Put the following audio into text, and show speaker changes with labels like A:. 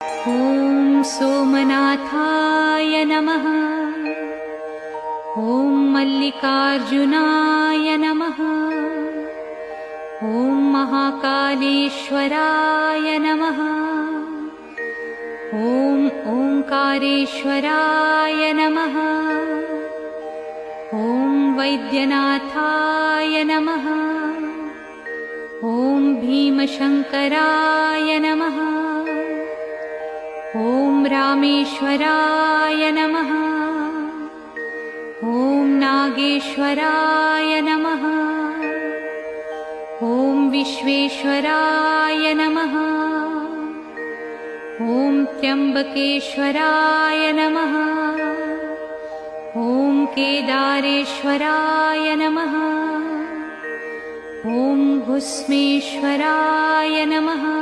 A: ॐ सोमनाथाय नमः। ॐ मल्लिकार्जुनाय नमः। ॐ महाकालेश्वराय नमः। ॐ ओंकारेश्वराय नमः। ॐ वैद्यनाथाय नमः। ॐ भीमशंकराय नमः। ॐ रामेश्वराय नमः। ॐ नागेश्वराय नमः। ॐ विश्वेश्वराय नमः। ॐ त्र्यंबकेश्वराय नमः। ॐ केदारेश्वराय नमः। ॐ भुस्मेश्वराय नमः।